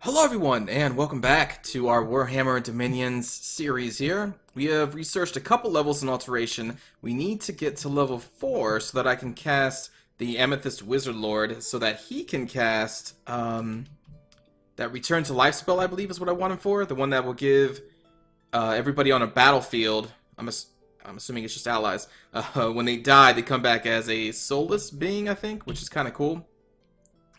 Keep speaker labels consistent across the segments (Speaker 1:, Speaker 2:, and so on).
Speaker 1: Hello everyone, and welcome back to our Warhammer Dominions series here. We have researched a couple levels in Alteration. We need to get to level 4 so that I can cast the Amethyst Wizard Lord, so that he can cast that Return to Life spell, I believe is what I want him for. The one that will give everybody on a battlefield, I'm assuming it's just allies, when they die, they come back as a soulless being, I think, which is kind of cool.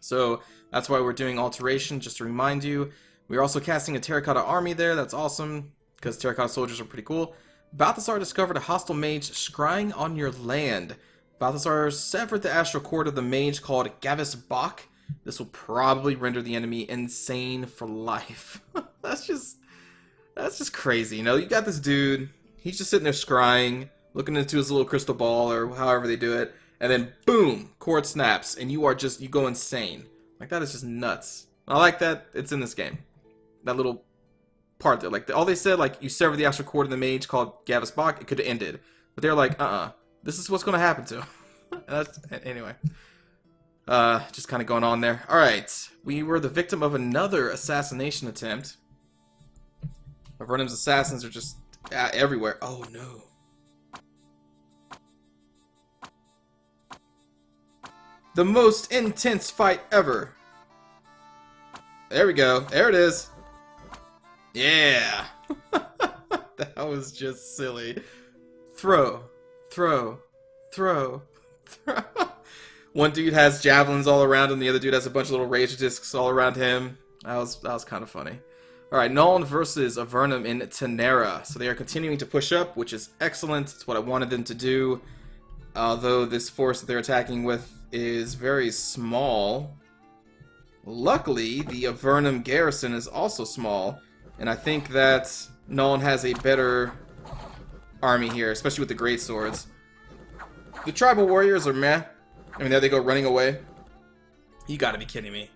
Speaker 1: So that's why we're doing Alteration, just to remind you. We're also casting a Terracotta army there, that's awesome, because Terracotta soldiers are pretty cool. Balthasar discovered a hostile mage scrying on your land. Balthasar severed the astral cord of the mage called Gavis Bach. This will probably render the enemy insane for life. That's just crazy, you know? You got this dude, he's just sitting there scrying, looking into his little crystal ball, or however they do it, and then boom, cord snaps, and you go insane. Like, that is just nuts. I like that it's in this game. That little part there. Like, all they said, like, you sever the astral cord of the mage called Gavis Bach, it could have ended. But they're like, this is what's going to happen to him. Anyway. Just kind of going on there. Alright, we were the victim of another assassination attempt. Avernum's assassins are just everywhere. Oh, no. The most intense fight ever. There we go. There it is. Yeah. That was just silly. Throw. Throw. Throw. Throw. One dude has javelins all around him. The other dude has a bunch of little razor discs all around him. That was kind of funny. Alright, Nuln versus Avernum in Tenera. So they are continuing to push up, which is excellent. It's what I wanted them to do. Although this force that they're attacking with is very small. Luckily, the Avernum garrison is also small, and I think that Nuln has a better army here, especially with the great swords. The tribal warriors are meh. I mean, there they go, running away. You gotta be kidding me.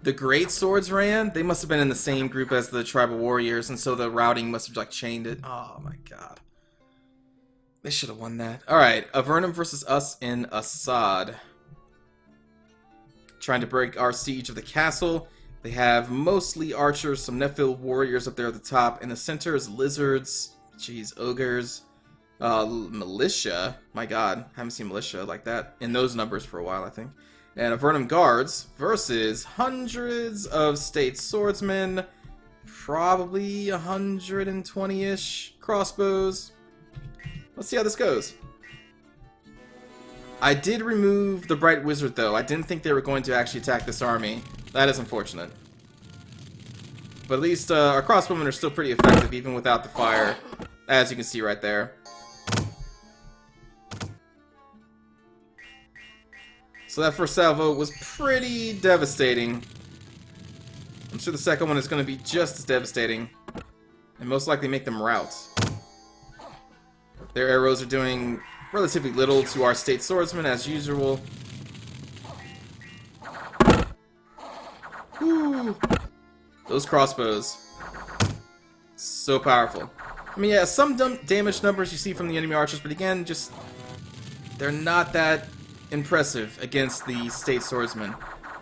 Speaker 1: The great swords ran? They must have been in the same group as the tribal warriors, and so the routing must have like chained it. Oh my god. They should have won that. Alright, Avernum versus us in Assad. Trying to break our siege of the castle. They have mostly archers, some Nephil warriors up there at the top. In the center is lizards, jeez, ogres, militia. My god, haven't seen militia like that in those numbers for a while, I think. And Avernum guards versus hundreds of state swordsmen. Probably 120-ish crossbows. Let's see how this goes. I did remove the Bright Wizard, though. I didn't think they were going to actually attack this army. That is unfortunate. But at least our crossbowmen are still pretty effective, even without the fire, as you can see right there. So that first salvo was pretty devastating. I'm sure the second one is going to be just as devastating, and most likely make them rout. Their arrows are doing relatively little to our state swordsmen, as usual. Woo! Those crossbows. So powerful. I mean, yeah, some damage numbers you see from the enemy archers, but again, just they're not that impressive against the state swordsmen.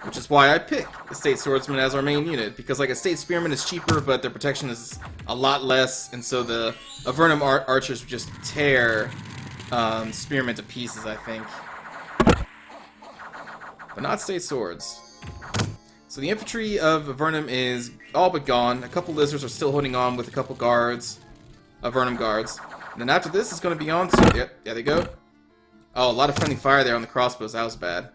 Speaker 1: Which is why I pick the state swordsman as our main unit, because like a state spearman is cheaper, but their protection is a lot less, and so the Avernum archers would just tear spearmen to pieces, I think. But not state swords. So the infantry of Avernum is all but gone. A couple lizards are still holding on with a couple guards, Avernum guards. And then after this, it's going to be on to... Yep, there they go. Oh, a lot of friendly fire there on the crossbows. That was bad.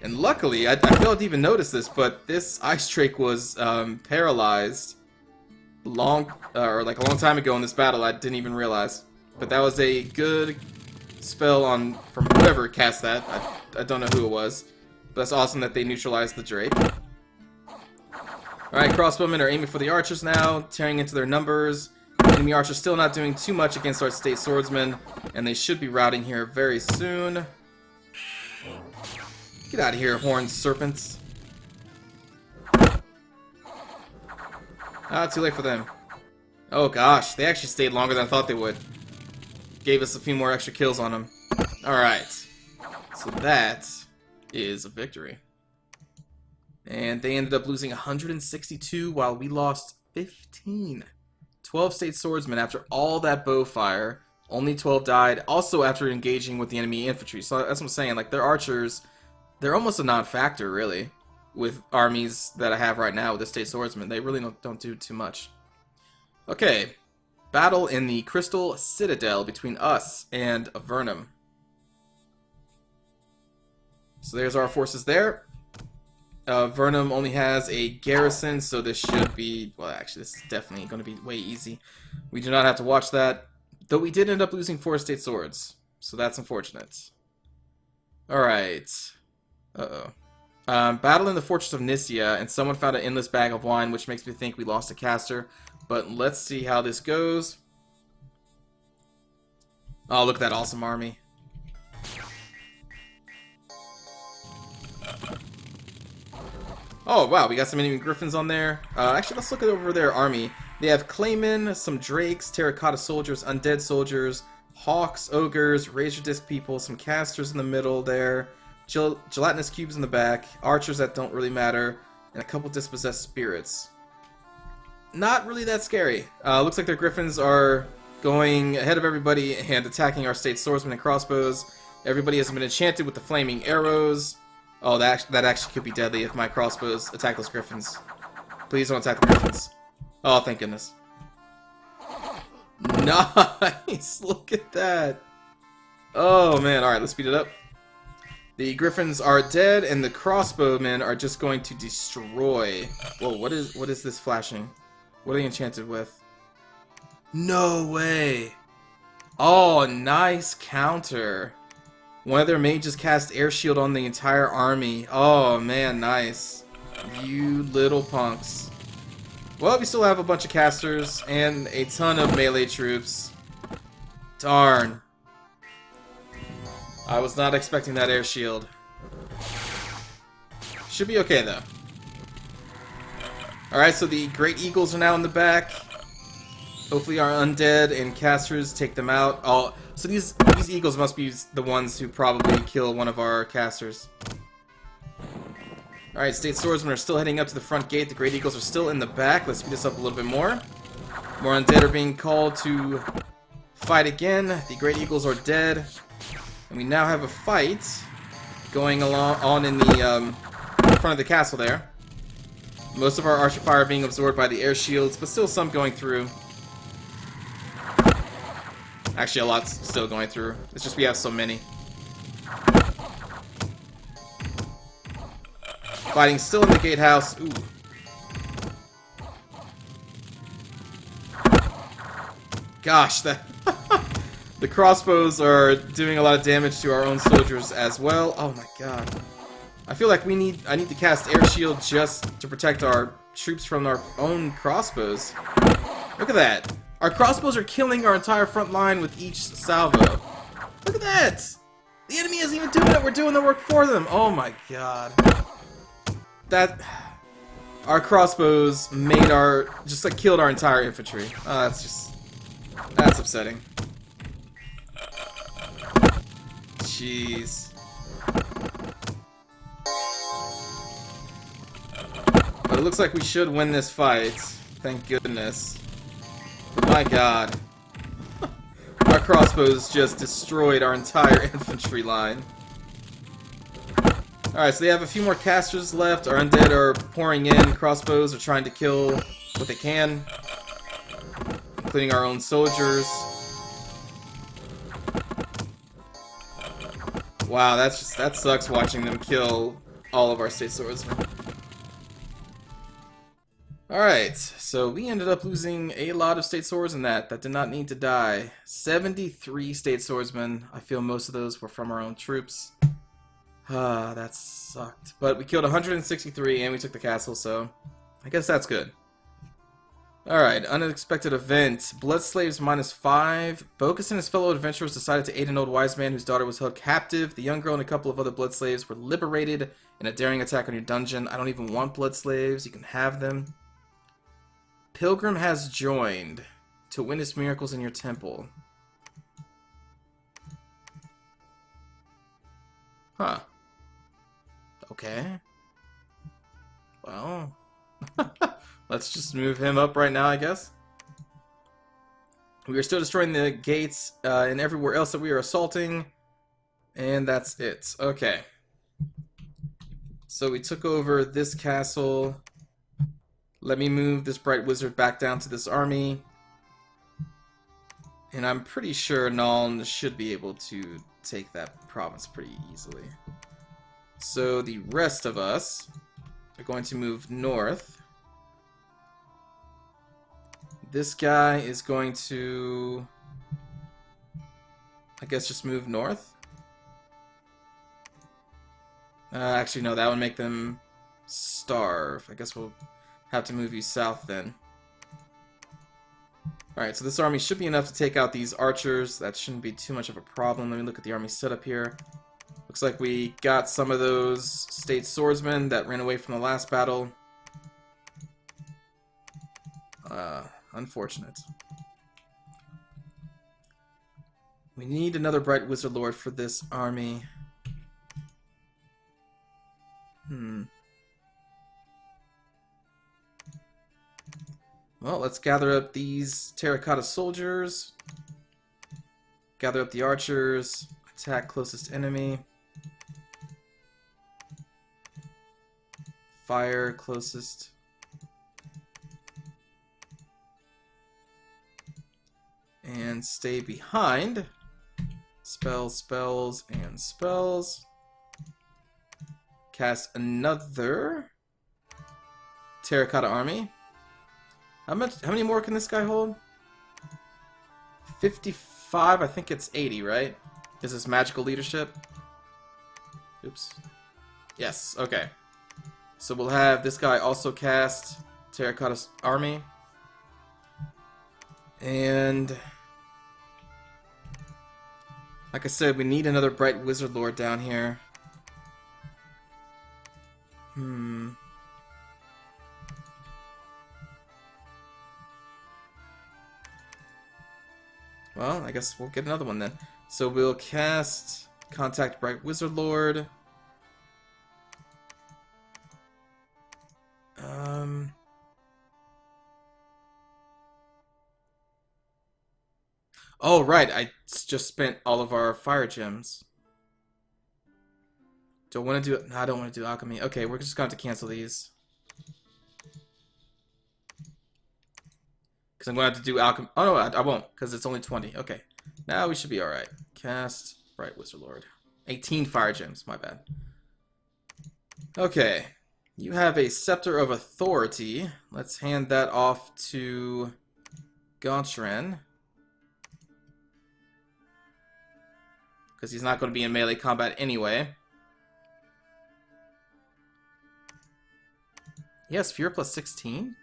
Speaker 1: And luckily, I failed to even notice this, but this Ice Drake was paralyzed a long time ago in this battle. I didn't even realize. But that was a good spell from whoever cast that. I don't know who it was. But that's awesome that they neutralized the Drake. Alright, crossbowmen are aiming for the archers now, tearing into their numbers. Enemy archers still not doing too much against our state swordsmen, and they should be routing here very soon. Get out of here, horned serpents. Ah, too late for them. Oh gosh, they actually stayed longer than I thought they would. Gave us a few more extra kills on them. Alright. So that is a victory. And they ended up losing 162 while we lost 15. 12 state swordsmen after all that bow fire. Only 12 died. Also after engaging with the enemy infantry. So that's what I'm saying. Like, their archers, they're almost a non-factor, really, with armies that I have right now with the state swordsmen. They really don't do too much. Okay. Battle in the Crystal Citadel between us and Avernum. So there's our forces there. Avernum only has a garrison, so this should be... Well, actually, this is definitely going to be way easy. We do not have to watch that. Though we did end up losing 4 state swords, so that's unfortunate. Alright. Uh-oh. Battle in the Fortress of Nisia, and someone found an endless bag of wine, which makes me think we lost a caster. But let's see how this goes. Oh, look at that awesome army. Oh, wow, we got some enemy griffins on there. Actually, let's look at over their army. They have Claymen, some drakes, terracotta soldiers, undead soldiers, hawks, ogres, razor disc people, some casters in the middle there, gelatinous cubes in the back, archers that don't really matter, and a couple dispossessed spirits. Not really that scary. Looks like their griffins are going ahead of everybody and attacking our state swordsmen and crossbows. Everybody has been enchanted with the flaming arrows. Oh, that actually could be deadly if my crossbows attack those griffins. Please don't attack the griffins. Oh, thank goodness. Nice! Look at that! Oh, man. Alright, let's speed it up. The griffins are dead, and the crossbowmen are just going to destroy... Whoa, what is this flashing? What are they enchanted with? No way! Oh, nice counter. One of their mages cast air shield on the entire army. Oh, man, nice. You little punks. Well, we still have a bunch of casters and a ton of melee troops. Darn. I was not expecting that air shield. Should be okay, though. Alright, so the Great Eagles are now in the back. Hopefully our undead and casters take them out. Oh, so these eagles must be the ones who probably kill one of our casters. Alright, state swordsmen are still heading up to the front gate. The Great Eagles are still in the back. Let's speed this up a little bit more. More undead are being called to fight again. The Great Eagles are dead. And we now have a fight going on in the front of the castle there. Most of our archer fire being absorbed by the air shields, but still some going through. Actually, a lot's still going through. It's just we have so many. Fighting still in the gatehouse. Ooh. Gosh, that the crossbows are doing a lot of damage to our own soldiers as well. Oh my god. I feel like I need to cast air shield just to protect our troops from our own crossbows. Look at that. Our crossbows are killing our entire front line with each salvo. Look at that! The enemy isn't even doing it, we're doing the work for them! Oh my god. Our crossbows made just like killed our entire infantry. Oh, that's upsetting. Jeez. But it looks like we should win this fight. Thank goodness. But my god. Our crossbows just destroyed our entire infantry line. Alright, so they have a few more casters left. Our undead are pouring in. Crossbows are trying to kill what they can, including our own soldiers. Wow, that sucks watching them kill all of our state swordsmen. Alright, so we ended up losing a lot of state swords in that did not need to die. 73 state swordsmen. I feel most of those were from our own troops. Ah, that sucked. But we killed 163 and we took the castle, so I guess that's good. Alright, unexpected event. Blood slaves -5. Bocus and his fellow adventurers decided to aid an old wise man whose daughter was held captive. The young girl and a couple of other blood slaves were liberated in a daring attack on your dungeon. I don't even want blood slaves. You can have them. Pilgrim has joined to witness miracles in your temple. Huh. Okay. Well, let's just move him up right now, I guess. We are still destroying the gates and everywhere else that we are assaulting. And that's it. Okay. So we took over this castle. Let me move this Bright Wizard back down to this army. And I'm pretty sure Nuln should be able to take that province pretty easily. So the rest of us are going to move north. This guy is going to, I guess, just move north. Actually, no, that would make them starve. I guess we'll have to move you south then. Alright, so this army should be enough to take out these archers. That shouldn't be too much of a problem. Let me look at the army setup here. Looks like we got some of those state swordsmen that ran away from the last battle. Unfortunate. We need another Bright Wizard Lord for this army. Well, let's gather up these terracotta soldiers. Gather up the archers. Attack closest enemy. Fire closest. And stay behind. Spells, spells, and spells. Cast another terracotta army. How many more can this guy hold? 55? I think it's 80, right? Is this magical leadership? Oops. Yes, okay. So we'll have this guy also cast terracotta army. And like I said, we need another Bright Wizard Lord down here. Well, I guess we'll get another one then. So we'll cast Contact Bright Wizard Lord. Oh, right. I just spent all of our fire gems. Don't want to do it. No, I don't want to do alchemy. Okay, we're just going to have to cancel these. Because I'm going to have to do alchemy. Oh, no, I won't. Because it's only 20. Okay. Now we should be alright. Cast Bright Wizard Lord. 18 fire gems. My bad. Okay. You have a Scepter of Authority. Let's hand that off to Gontran. Because he's not going to be in melee combat anyway. Yes, Fear plus 16?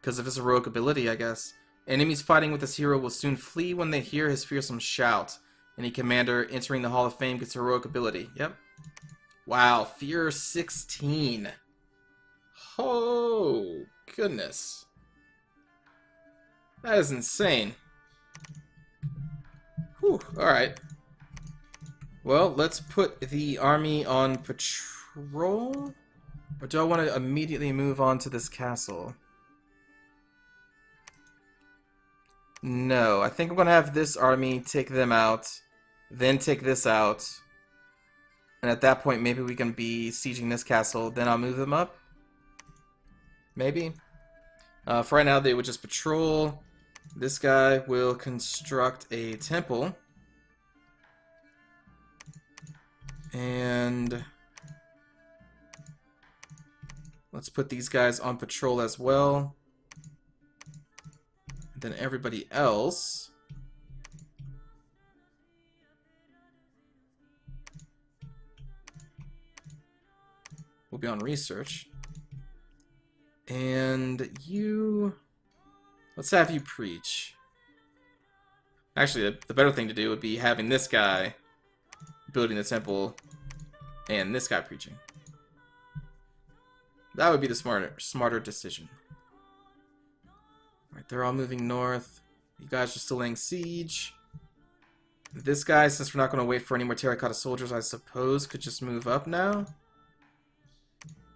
Speaker 1: Because of his heroic ability, I guess. Enemies fighting with this hero will soon flee when they hear his fearsome shout. Any commander entering the Hall of Fame gets heroic ability. Yep. Wow, Fear 16. Oh, goodness. That is insane. Whew, alright. Well, let's put the army on patrol. Or do I want to immediately move on to this castle? No, I think I'm going to have this army take them out, then take this out. And at that point, maybe we can be sieging this castle, then I'll move them up. Maybe. For right now, they would just patrol. This guy will construct a temple. And let's put these guys on patrol as well. Then everybody else will be on research. And you, let's have you preach. Actually, the better thing to do would be having this guy building the temple and this guy preaching. That would be the smarter decision. Alright, they're all moving north. You guys are still laying siege. This guy, since we're not going to wait for any more terracotta soldiers, I suppose, could just move up now.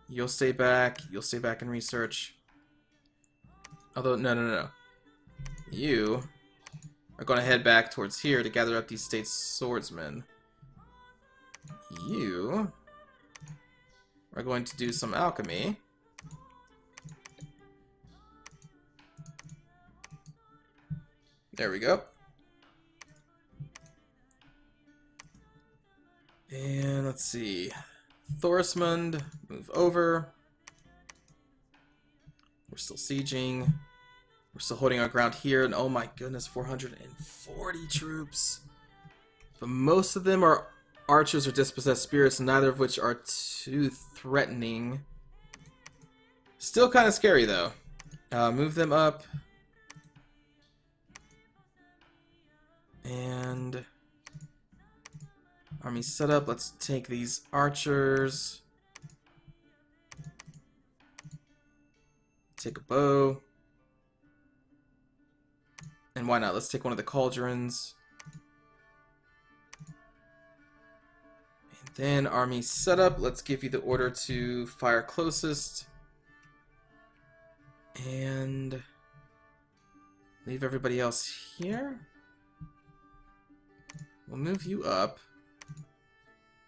Speaker 1: You'll stay back. You'll stay back and research. Although, no. You are going to head back towards here to gather up these state swordsmen. You are going to do some alchemy. There we go. And let's see. Thorismund, move over. We're still sieging. We're still holding our ground here, and oh my goodness, 440 troops. But most of them are archers or dispossessed spirits, neither of which are too threatening. Still kind of scary, though. Move them up. And army setup. Let's take these archers. Take a bow. And why not? Let's take one of the cauldrons. And then army setup. Let's give you the order to fire closest. And leave everybody else here. We'll move you up.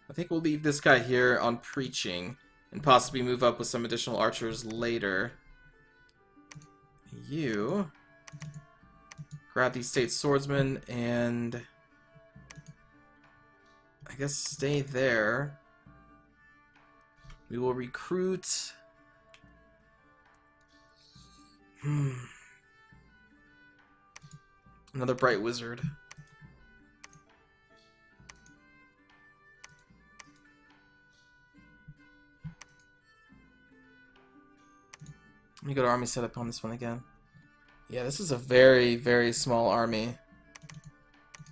Speaker 1: I think we'll leave this guy here on preaching and possibly move up with some additional archers later. You grab these state swordsmen and I guess stay there. We will recruit. Another bright wizard. Let me go to army setup on this one again. Yeah, this is a very, very small army.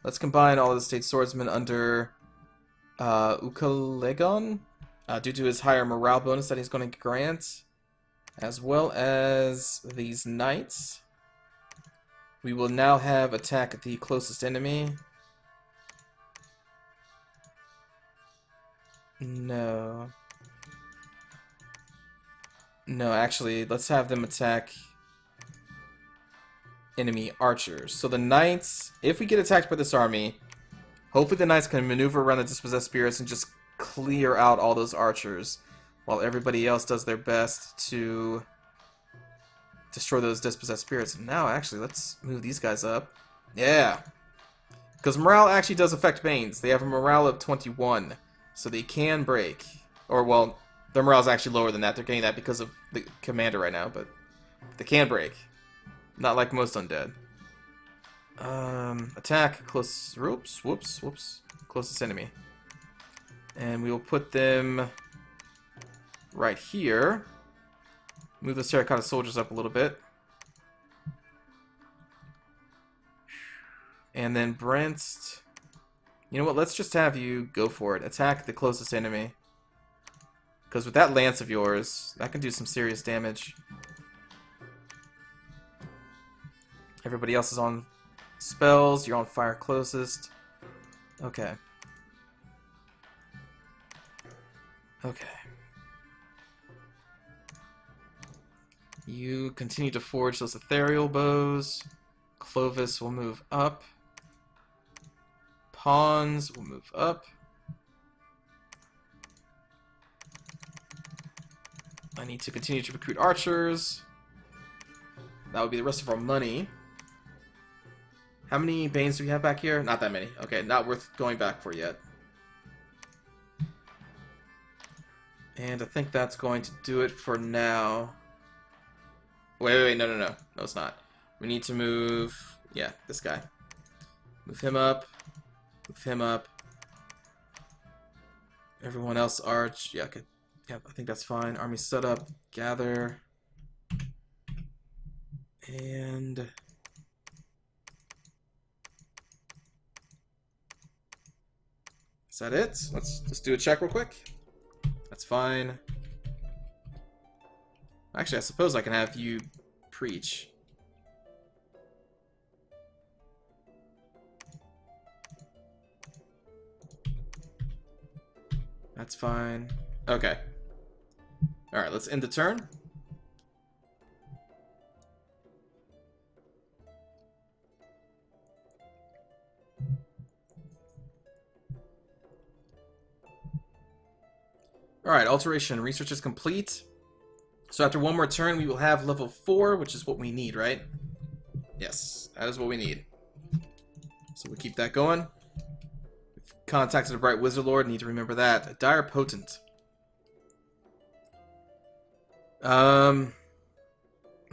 Speaker 1: Let's combine all of the state swordsmen under Ukalegon, due to his higher morale bonus that he's going to grant, as well as these knights. We will now have attack the closest enemy. No, actually, let's have them attack enemy archers. So the knights, if we get attacked by this army, hopefully the knights can maneuver around the dispossessed spirits and just clear out all those archers, while everybody else does their best to destroy those dispossessed spirits. And now, actually, let's move these guys up. Yeah! Because morale actually does affect Banes. They have a morale of 21, so they can break. Or, well, their morale is actually lower than that. They're getting that because of the commander right now, but they can break. Not like most undead. Attack close. Whoops. Closest enemy. And we will put them right here. Move the terracotta soldiers up a little bit. And then Brent. You know what? Let's just have you go for it. Attack the closest enemy. Because with that lance of yours, that can do some serious damage. Everybody else is on spells. You're on fire closest. Okay. You continue to forge those ethereal bows. Clovis will move up. Pawns will move up. I need to continue to recruit archers. That would be the rest of our money. How many Banes do we have back here? Not that many. Okay, not worth going back for yet. And I think that's going to do it for now. Wait, no. No, it's not. We need to move... Yeah, this guy. Move him up. Move him up. Everyone else arch. Yeah, okay. Yeah, I think that's fine. Army setup. Gather. And... Is that it? Let's just do a check real quick. That's fine. Actually, I suppose I can have you preach. That's fine. Okay. Alright, let's end the turn. Alright, alteration. Research is complete. So after one more turn, we will have level 4, which is what we need, right? Yes, that is what we need. So we'll keep that going. We've contacted a Bright Wizard Lord, need to remember that. A Dire Potent. Let's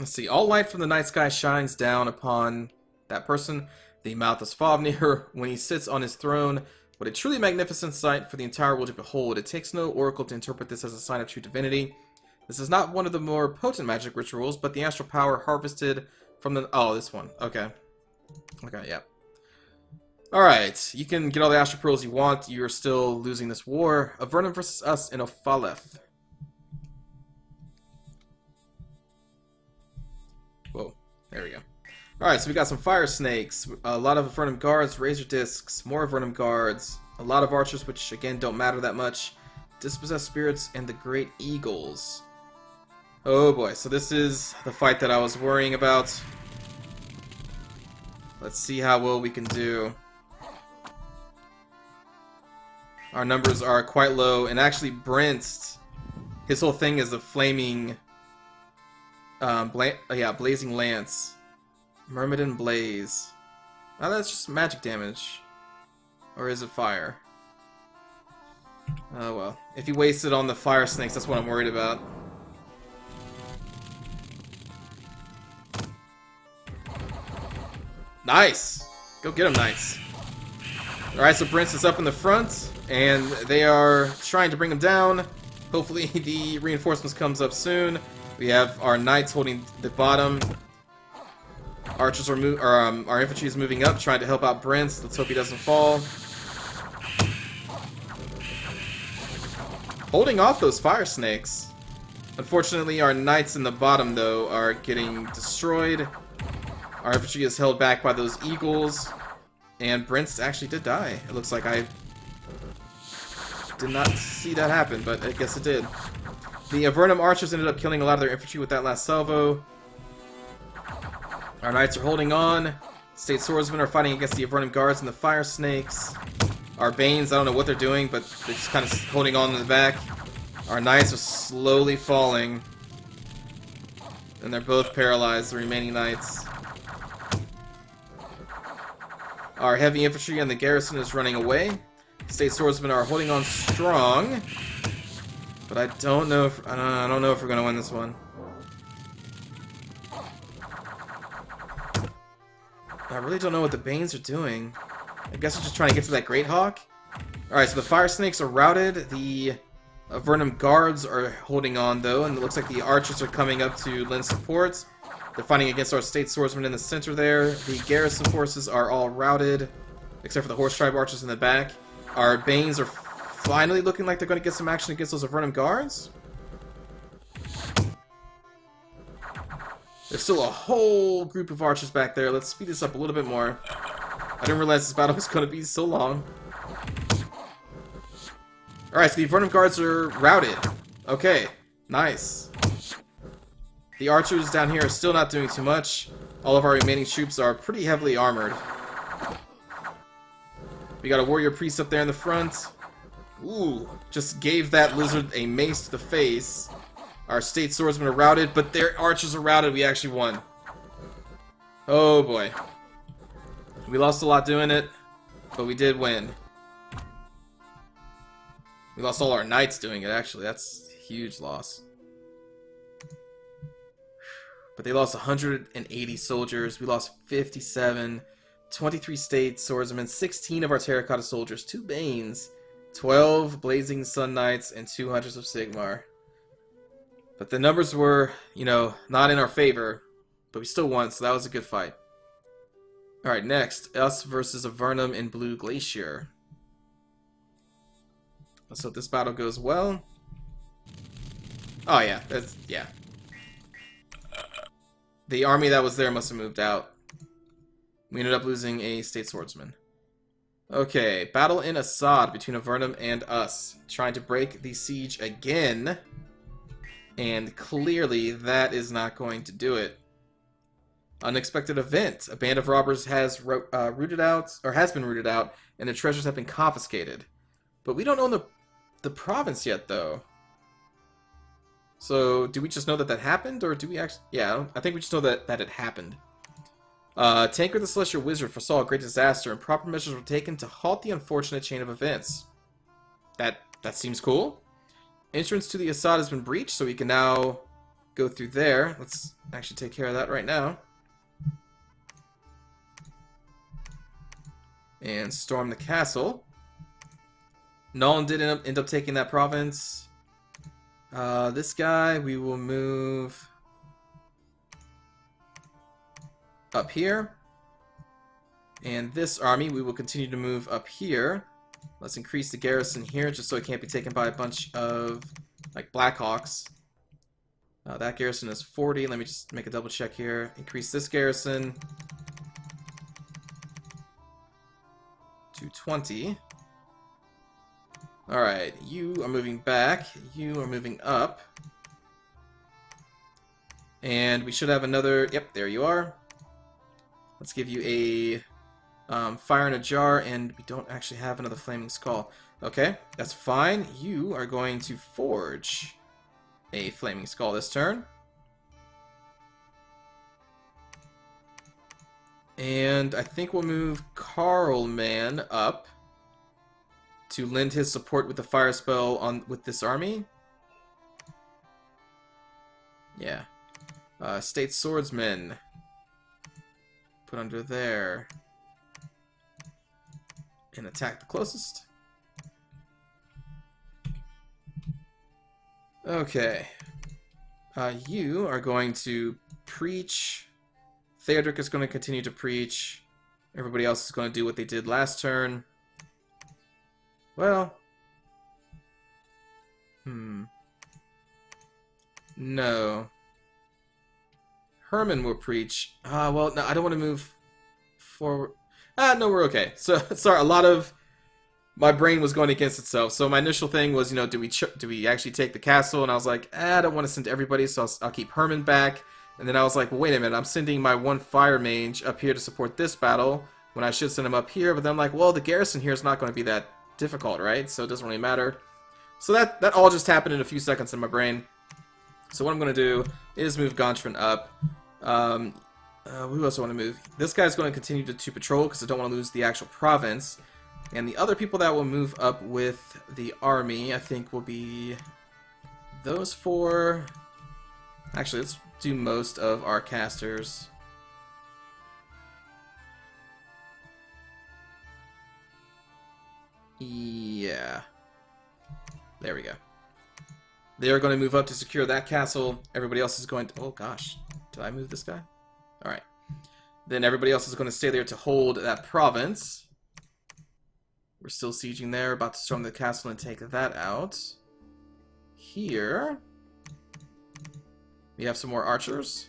Speaker 1: see. All light from the night sky shines down upon that person. The mouth is Fafnir when he sits on his throne. What a truly magnificent sight for the entire world to behold. It takes no oracle to interpret this as a sign of true divinity. This is not one of the more potent magic rituals, but the astral power harvested from the... Oh, this one. Okay. Okay, yeah. Alright, you can get all the astral pearls you want. You're still losing this war. Avernum versus us in Ophaleth. Whoa, there we go. Alright, so we got some fire snakes, a lot of Avernum guards, razor discs, more Avernum guards, a lot of archers, which again don't matter that much, dispossessed spirits, and the great eagles. Oh boy, so this is the fight that I was worrying about. Let's see how well we can do. Our numbers are quite low, and actually Brent, his whole thing is a flaming, blazing lance. Myrmidon Blaze. Now that's just magic damage. Or is it fire? Oh well. If he wasted on the fire snakes, that's what I'm worried about. Nice! Go get him, Knights. Alright, so Brent is up in the front, and they are trying to bring him down. Hopefully the reinforcements comes up soon. We have our Knights holding the bottom. Archers are our infantry is moving up, trying to help out Brent. Let's hope he doesn't fall. Holding off those fire snakes. Unfortunately, our Knights in the bottom, though, are getting destroyed. Our infantry is held back by those eagles. And Brent actually did die. It looks like I did not see that happen, but I guess it did. The Avernum archers ended up killing a lot of their infantry with that last salvo. Our Knights are holding on. State Swordsmen are fighting against the Avernum Guards and the Fire Snakes. Our Banes, I don't know what they're doing, but they're just kind of holding on in the back. Our Knights are slowly falling. And they're both paralyzed, the remaining Knights. Our Heavy Infantry and the Garrison is running away. State Swordsmen are holding on strong. But I don't know if I don't know if we're going to win this one. I really don't know what the Banes are doing. I guess they're just trying to get to that Great Hawk. Alright, so the Fire Snakes are routed. The Avernum Guards are holding on, though, and it looks like the Archers are coming up to lend support. They're fighting against our State Swordsmen in the center there. The Garrison forces are all routed, except for the Horse Tribe Archers in the back. Our Banes are finally looking like they're going to get some action against those Avernum Guards. There's still a whole group of archers back there. Let's speed this up a little bit more. I didn't realize this battle was going to be so long. Alright, so the Avernum Guards are routed. Okay, nice. The archers down here are still not doing too much. All of our remaining troops are pretty heavily armored. We got a warrior priest up there in the front. Ooh, just gave that lizard a mace to the face. Our State Swordsmen are routed, but their archers are routed. We actually won. Oh boy. We lost a lot doing it, but we did win. We lost all our knights doing it, actually. That's a huge loss. But they lost 180 soldiers. We lost 57. 23 State Swordsmen, 16 of our Terracotta soldiers, 2 Banes, 12 Blazing Sun Knights, and 2 Hunters of Sigmar. But the numbers were, you know, not in our favor, but we still won, so that was a good fight. Alright, next, us versus Avernum in Blue Glacier. Let's hope this battle goes well. Oh yeah, yeah. The army that was there must have moved out. We ended up losing a State Swordsman. Okay, battle in Assad between Avernum and us. Trying to break the siege again. And clearly that is not going to do it. Unexpected event. A band of robbers has rooted out, or has been rooted out, and their treasures have been confiscated. But we don't own the province yet, though. So, do we just know that that happened, or do we actually... Yeah, I think we just know that it happened. Tancred the Celestial Wizard foresaw a great disaster, and proper measures were taken to halt the unfortunate chain of events. That seems cool. Entrance to the Assad has been breached, so we can now go through there. Let's actually take care of that right now. And storm the castle. Nolan did end up taking that province. This guy, we will move up here. And this army, we will continue to move up here. Let's increase the garrison here, just so it can't be taken by a bunch of, like, Blackhawks. That garrison is 40. Let me just make a double check here. Increase this garrison to 20. Alright, you are moving back. You are moving up. And we should have another... Yep, there you are. Let's give you a fire in a jar, and we don't actually have another flaming skull. Okay, that's fine. You are going to forge a flaming skull this turn. And I think we'll move Carlman up to lend his support with the fire spell with this army. Yeah. State Swordsmen. Put under there. And attack the closest. Okay. You are going to preach. Theodric is going to continue to preach. Everybody else is going to do what they did last turn. Well. No. Herman will preach. Well, no, I don't want to move forward. No, we're okay. So, sorry, a lot of my brain was going against itself. So my initial thing was, you know, do we actually take the castle? And I was like, I don't want to send everybody, so I'll keep Herman back. And then I was like, well, wait a minute, I'm sending my one fire mage up here to support this battle when I should send him up here. But then I'm like, well, the garrison here is not going to be that difficult, right? So it doesn't really matter. So that all just happened in a few seconds in my brain. So what I'm going to do is move Gontran up. Who else do I want to move? This guy's going to continue to patrol because I don't want to lose the actual province. And the other people that will move up with the army, I think, will be those four. Actually, let's do most of our casters. Yeah. There we go. They're going to move up to secure that castle. Everybody else is going to... Oh, gosh. Did I move this guy? Alright. Then everybody else is going to stay there to hold that province. We're still sieging there. About to storm the castle and take that out. Here, we have some more archers.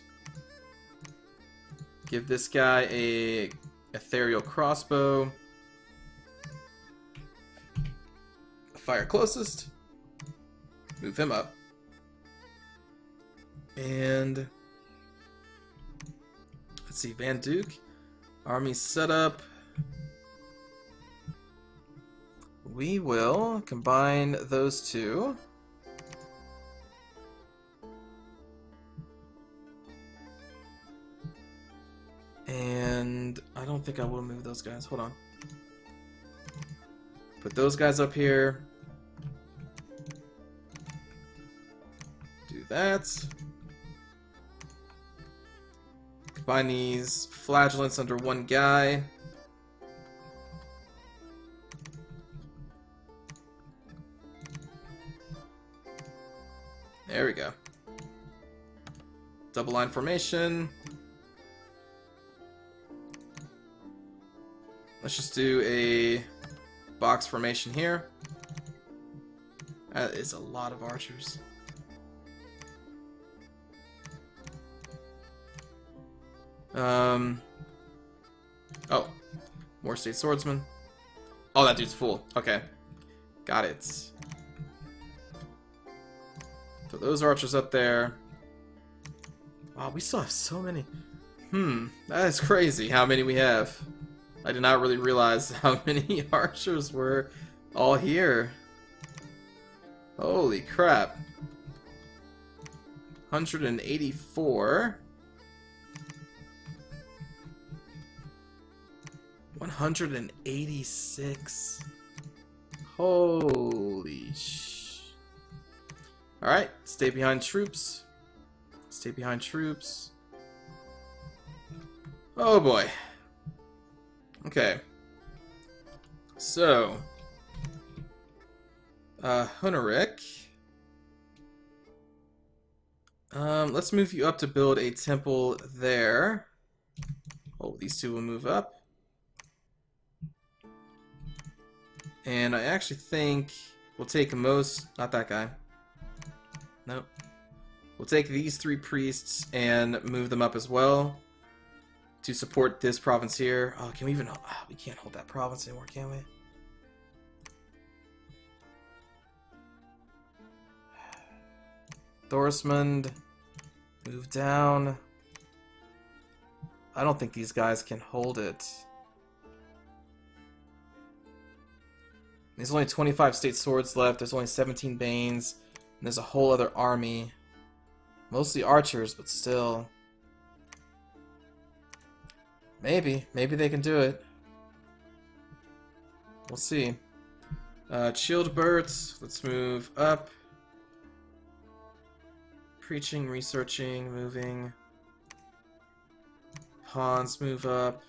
Speaker 1: Give this guy a ethereal crossbow. Fire closest. Move him up. And let's see, Van Duke. Army setup. We will combine those two. And I don't think I will move those guys. Hold on. Put those guys up here. Do that. Combine these flagellants under one guy. There we go. Double line formation. Let's just do a box formation here. That is a lot of archers. Oh, more state swordsmen. Oh, that dude's full. Okay. Got it. So those archers up there. Wow, we still have so many. That is crazy how many we have. I did not really realize how many archers were all here. Holy crap. 184. 186. Holy sh... Alright, stay behind troops. Stay behind troops. Oh boy. Okay. So... Huneric. Let's move you up to build a temple there. Oh, these two will move up. And I actually think we'll take most... Not that guy. Nope. We'll take these 3 priests and move them up as well to support this province here. Oh, can we even... Oh, we can't hold that province anymore, can we? Thorsmund, move down. I don't think these guys can hold it. There's only 25 state swords left. There's only 17 Banes. And there's a whole other army. Mostly archers, but still. Maybe. Maybe they can do it. We'll see. Childebert, let's move up. Preaching, researching, moving. Pawns move up.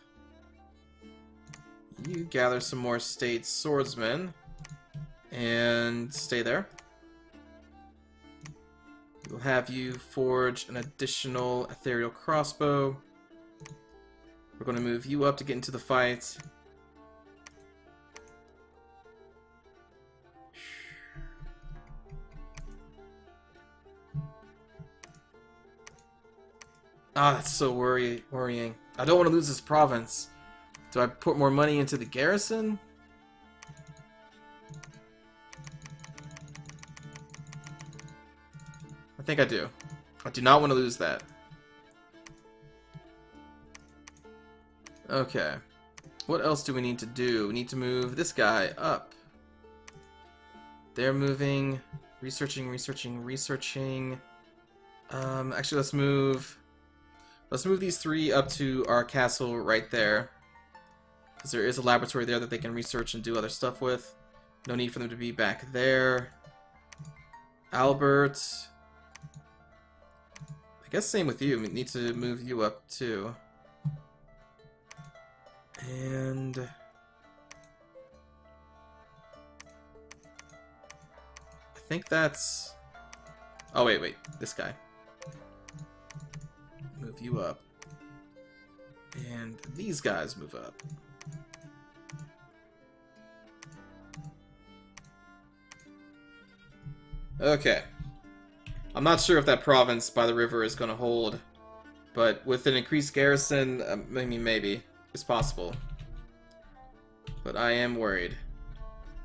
Speaker 1: You gather some more state swordsmen and stay there. We'll have you forge an additional ethereal crossbow. We're going to move you up to get into the fight. Ah, that's so worrying. I don't want to lose this province. Do I put more money into the garrison? I think I do. I do not want to lose that. Okay. What else do we need to do? We need to move this guy up. They're moving. Researching. Actually, let's move these 3 up to our castle right there. Because there is a laboratory there that they can research and do other stuff with. No need for them to be back there. Albert. I guess same with you. We need to move you up too. And... I think that's... Oh, wait. This guy. Move you up. And these guys move up. Okay. I'm not sure if that province by the river is going to hold, but with an increased garrison, I mean, maybe. It's possible. But I am worried.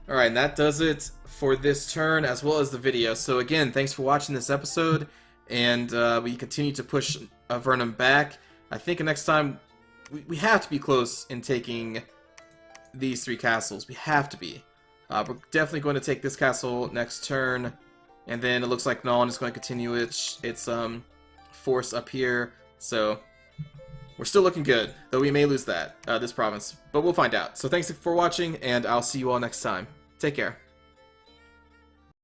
Speaker 1: Alright, and that does it for this turn, as well as the video. So again, thanks for watching this episode, and we continue to push Avernum back. I think next time, we have to be close in taking these 3 castles. We have to be. We're definitely going to take this castle next turn. And then it looks like Nuln is going to continue its force up here. So we're still looking good, though we may lose that, this province. But we'll find out. So thanks for watching, and I'll see you all next time. Take care.